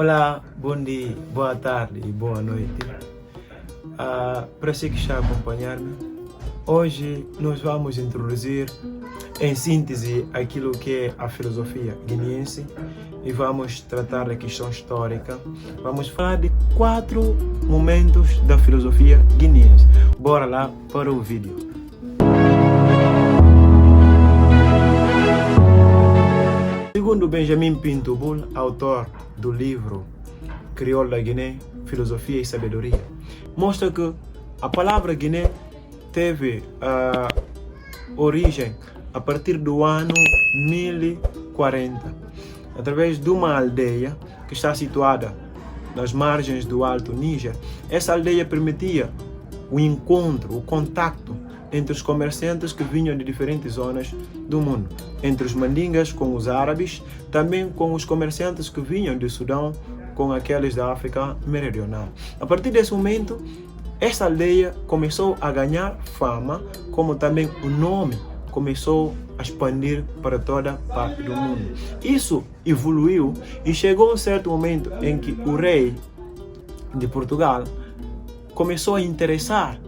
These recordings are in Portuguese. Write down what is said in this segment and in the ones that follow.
Olá, bom dia, boa tarde e boa noite. Para você que está a acompanhar-me, hoje nós vamos introduzir em síntese aquilo que é a filosofia guineense e vamos tratar da questão histórica. Vamos falar de 4 momentos da filosofia guineense. Bora lá para o vídeo. Segundo Benjamin Pinto Bull, autor do livro Crioulo da Guiné, Filosofia e Sabedoria, mostra que a palavra Guiné teve origem a partir do ano 1040, através de uma aldeia que está situada nas margens do Alto Níger. Essa aldeia permitia o encontro, o contacto entre os comerciantes que vinham de diferentes zonas do mundo, entre os mandingas com os árabes, também com os comerciantes que vinham do Sudão com aqueles da África Meridional. A partir desse momento, essa aldeia começou a ganhar fama, como também o nome começou a expandir para toda parte do mundo. Isso evoluiu e chegou um certo momento em que o rei de Portugal começou a interessar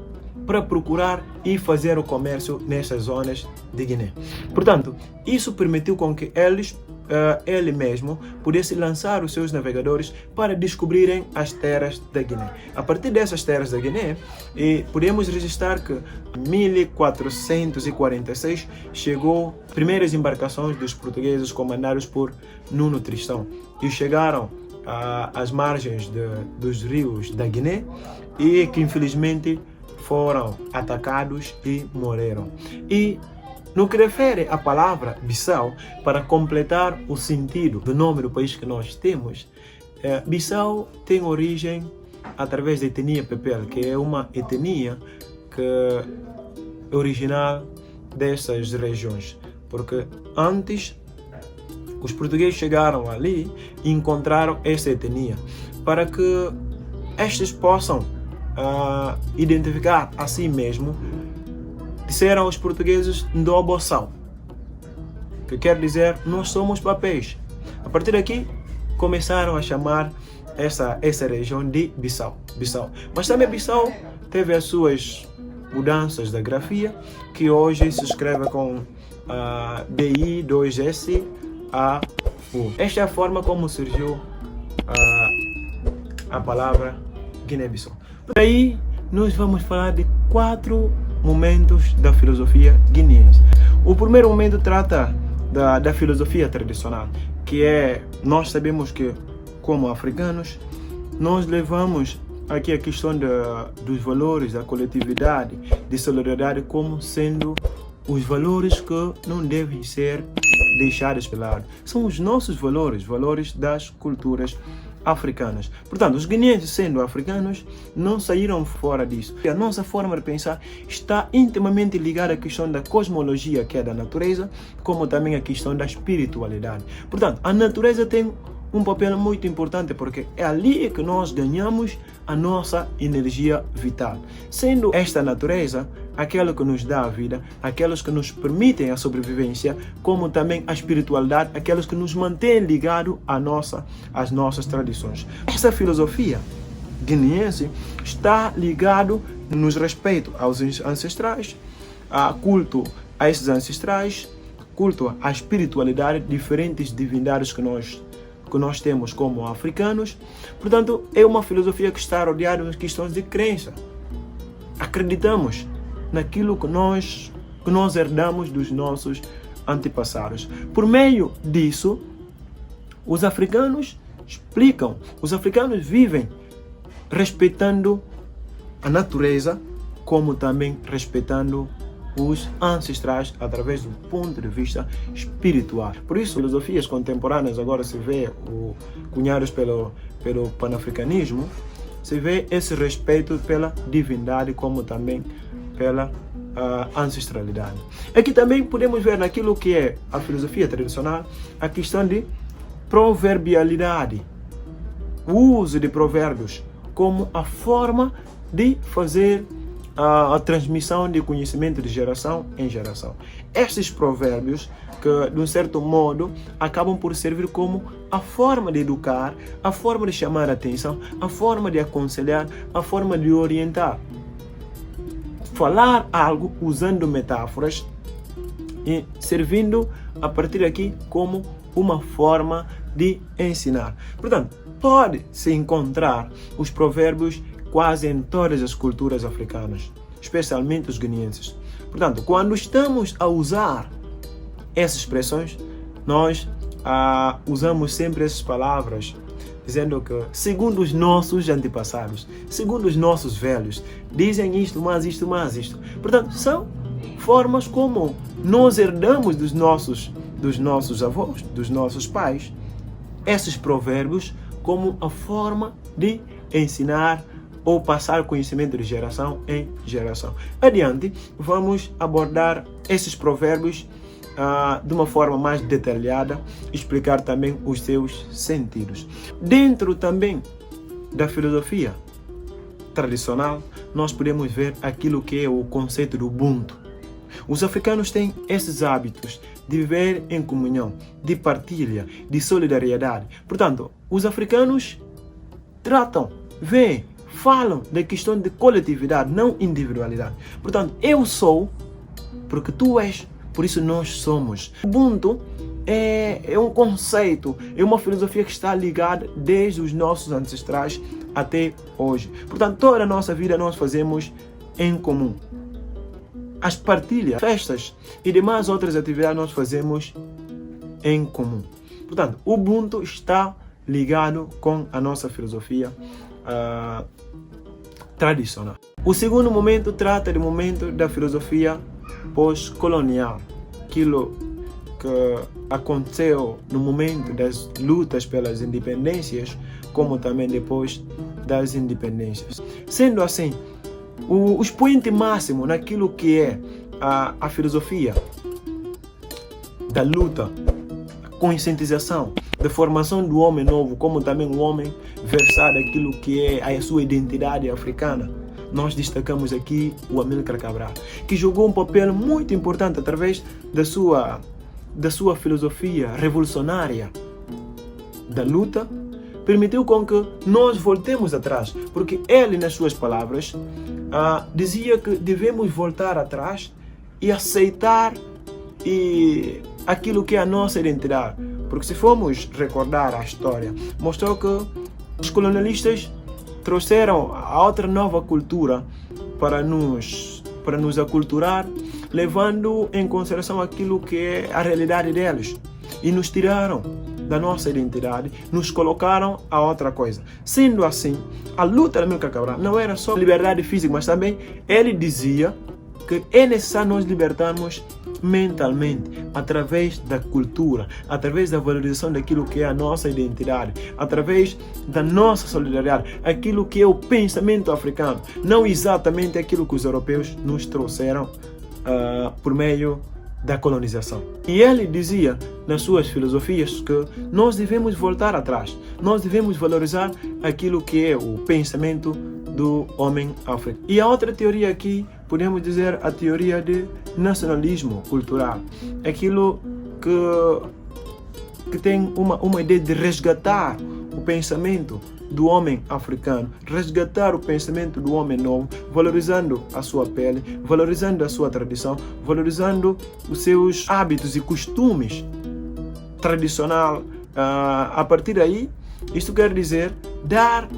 para procurar e fazer o comércio nessas zonas de Guiné. Portanto, isso permitiu com que ele mesmo pudesse lançar os seus navegadores para descobrirem as terras da Guiné. A partir dessas terras da Guiné, podemos registrar que em 1446 chegou primeiras embarcações dos portugueses comandados por Nuno Tristão e chegaram às margens dos rios da Guiné e que infelizmente foram atacados e morreram. E no que refere à palavra Bissau, para completar o sentido do nome do país que nós temos, Bissau tem origem através da etnia Pepel, que é uma etnia que é original dessas regiões, porque antes os portugueses chegaram ali e encontraram essa etnia, para que estes possam identificar a si mesmo, disseram os portugueses Ndobossau, que quer dizer nós somos papéis. A partir daqui começaram a chamar essa região de Bissau. Mas também Bissau teve as suas mudanças da grafia, que hoje se escreve com BI2SAU. Esta é a forma como surgiu a palavra Guiné-Bissau. Por aí, nós vamos falar de 4 momentos da filosofia guineense. O primeiro momento trata da filosofia tradicional, que é, nós sabemos que, como africanos, nós levamos aqui a questão dos valores, da coletividade, de solidariedade, como sendo os valores que não devem ser deixados de lado. São os nossos valores das culturas africanas. Portanto, os guineenses, sendo africanos, não saíram fora disso. A nossa forma de pensar está intimamente ligada à questão da cosmologia, que é da natureza, como também a questão da espiritualidade. Portanto, a natureza tem um papel muito importante, porque é ali que nós ganhamos a nossa energia vital. Sendo esta natureza aquela que nos dá a vida, aquelas que nos permitem a sobrevivência, como também a espiritualidade, aquelas que nos mantêm ligados às nossas tradições. Essa filosofia guineense está ligado nos respeito aos ancestrais, a culto a esses ancestrais, culto à espiritualidade, diferentes divindades que nós temos como africanos. Portanto, é uma filosofia que está rodeada de questões de crença. Acreditamos naquilo que nós herdamos dos nossos antepassados. Por meio disso, os africanos vivem respeitando a natureza, como também respeitando os ancestrais através do ponto de vista espiritual. Por isso, filosofias contemporâneas agora se vê, cunhadas pelo panafricanismo, se vê esse respeito pela divindade, como também pela ancestralidade. Aqui também podemos ver naquilo que é a filosofia tradicional a questão de proverbialidade, o uso de provérbios como a forma de fazer a transmissão de conhecimento de geração em geração. Estes provérbios, que de um certo modo acabam por servir como a forma de educar, a forma de chamar a atenção, a forma de aconselhar, a forma de orientar. Falar algo usando metáforas e servindo a partir daqui como uma forma de ensinar. Portanto, pode-se encontrar os provérbios quase em todas as culturas africanas, especialmente os guineenses. Portanto, quando estamos a usar essas expressões, nós usamos sempre essas palavras, dizendo que, segundo os nossos antepassados, segundo os nossos velhos, dizem isto, mas isto, mas isto. Portanto, são formas como nós herdamos dos nossos avós, dos nossos pais, esses provérbios como a forma de ensinar ou passar conhecimento de geração em geração. Adiante, vamos abordar esses provérbios de uma forma mais detalhada, explicar também os seus sentidos. Dentro também da filosofia tradicional, nós podemos ver aquilo que é o conceito do Ubuntu. Os africanos têm esses hábitos de viver em comunhão, de partilha, de solidariedade. Portanto, os africanos tratam, veem, falam da questão de coletividade, não individualidade. Portanto, eu sou porque tu és, por isso nós somos. Ubuntu é um conceito, é uma filosofia que está ligada desde os nossos ancestrais até hoje. Portanto, toda a nossa vida nós fazemos em comum. As partilhas, festas e demais outras atividades nós fazemos em comum. Portanto, o Ubuntu está ligado com a nossa filosofia tradicional. O segundo momento trata do momento da filosofia pós-colonial, aquilo que aconteceu no momento das lutas pelas independências, como também depois das independências. Sendo assim, o expoente máximo naquilo que é a filosofia da luta, a conscientização, da formação do homem novo, como também o homem versado aquilo que é a sua identidade africana. Nós destacamos aqui o Amílcar Cabral, que jogou um papel muito importante através da sua filosofia revolucionária da luta, permitiu com que nós voltemos atrás, porque ele, nas suas palavras, dizia que devemos voltar atrás e aceitar aquilo que é a nossa identidade. Porque se formos recordar a história, mostrou que os colonialistas trouxeram a outra nova cultura para nos aculturar, levando em consideração aquilo que é a realidade deles. E nos tiraram da nossa identidade, nos colocaram a outra coisa. Sendo assim, a luta do Amílcar Cabral não era só liberdade física, mas também ele dizia que é necessário nós libertarmos mentalmente, através da cultura, através da valorização daquilo que é a nossa identidade, através da nossa solidariedade, aquilo que é o pensamento africano, não exatamente aquilo que os europeus nos trouxeram por meio da colonização. E ele dizia nas suas filosofias que nós devemos voltar atrás, nós devemos valorizar aquilo que é o pensamento do homem africano. E a outra teoria aqui, podemos dizer a teoria de nacionalismo cultural, aquilo que tem uma ideia de resgatar o pensamento do homem africano, resgatar o pensamento do homem novo, valorizando a sua pele, valorizando a sua tradição, valorizando os seus hábitos e costumes tradicional. A partir daí, isto quer dizer dar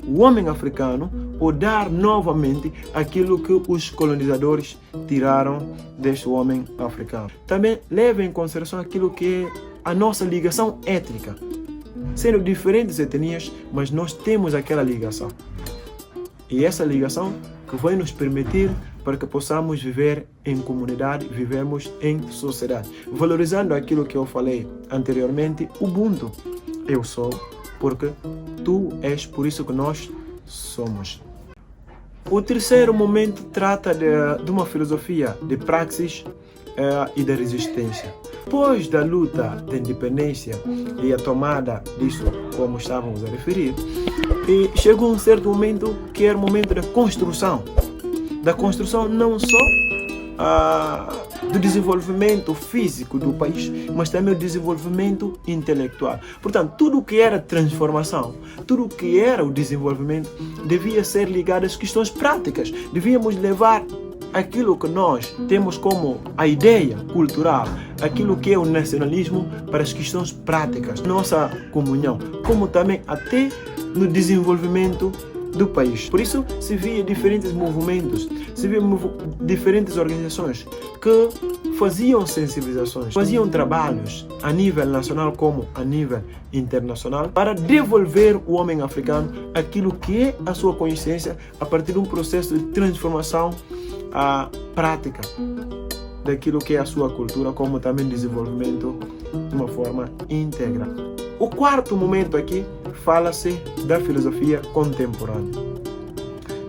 o homem africano ou dar novamente aquilo que os colonizadores tiraram deste homem africano. Também leva em consideração aquilo que é a nossa ligação étnica. Sendo diferentes etnias, mas nós temos aquela ligação. E essa ligação que vai nos permitir para que possamos viver em comunidade, vivemos em sociedade. Valorizando aquilo que eu falei anteriormente, Ubuntu. Eu sou porque tu és, por isso que nós somos. O terceiro momento trata de uma filosofia de praxis e da resistência. Depois da luta da independência e a tomada disso, como estávamos a referir, e chegou um certo momento que era o momento da construção. Da construção não só do desenvolvimento físico do país, mas também o desenvolvimento intelectual. Portanto, tudo o que era transformação, tudo o que era o desenvolvimento, devia ser ligado às questões práticas. Devíamos levar aquilo que nós temos como a ideia cultural, aquilo que é o nacionalismo, para as questões práticas, nossa comunhão, como também até no desenvolvimento do país. Por isso se via diferentes movimentos, se via diferentes organizações que faziam sensibilizações, faziam trabalhos a nível nacional como a nível internacional para devolver o homem africano aquilo que é a sua consciência a partir de um processo de transformação prática daquilo que é a sua cultura, como também desenvolvimento de uma forma íntegra. O quarto momento aqui fala-se da filosofia contemporânea.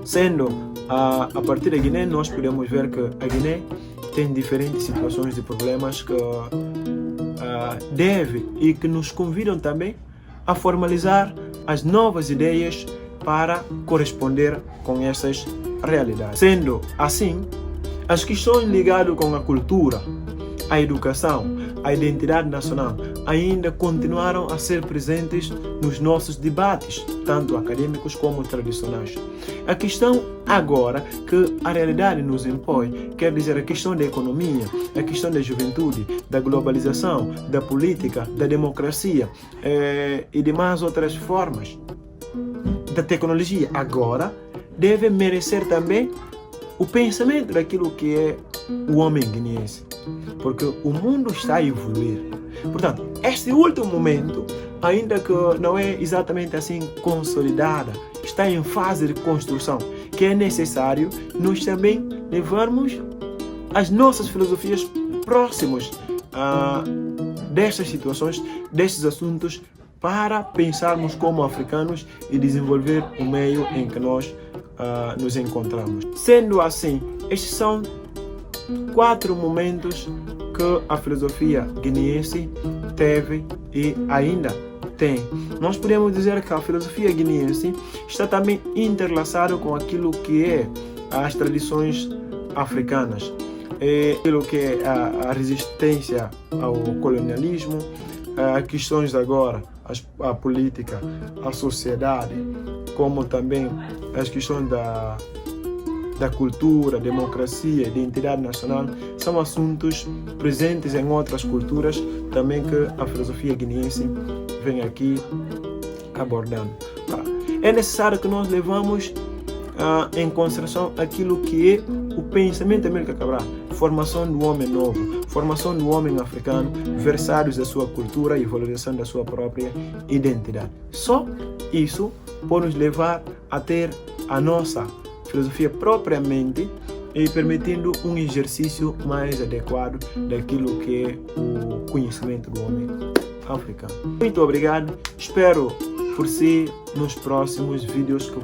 Sendo a partir da Guiné, nós podemos ver que a Guiné tem diferentes situações de problemas que deve e que nos convidam também a formalizar as novas ideias para corresponder com essas realidades. Sendo assim, as questões ligadas com a cultura, a educação, a identidade nacional ainda continuaram a ser presentes nos nossos debates, tanto acadêmicos como tradicionais. A questão agora que a realidade nos impõe, quer dizer, a questão da economia, a questão da juventude, da globalização, da política, da democracia e demais outras formas da tecnologia, agora deve merecer também o pensamento daquilo que é o homem guineense, porque o mundo está a evoluir. Portanto, este último momento, ainda que não é exatamente assim consolidada, está em fase de construção, que é necessário nós também levarmos as nossas filosofias próximas destas situações, destes assuntos, para pensarmos como africanos e desenvolver o meio em que nós nos encontramos. Sendo assim, estes são 4 momentos que a filosofia guineense teve e ainda tem. Nós podemos dizer que a filosofia guineense está também interlaçada com aquilo que é as tradições africanas, aquilo que é a resistência ao colonialismo, questões agora, a política, a sociedade, como também as questões da cultura, democracia, identidade nacional, são assuntos presentes em outras culturas também que a filosofia guineense vem aqui abordando. É necessário que nós levamos em consideração aquilo que é o pensamento de Amílcar Cabral, formação do homem novo, formação do homem africano, versários da sua cultura e valorização da sua própria identidade. Só isso pode nos levar a ter a nossa filosofia propriamente e permitindo um exercício mais adequado daquilo que é o conhecimento do homem africano. Muito obrigado, espero por si nos próximos vídeos que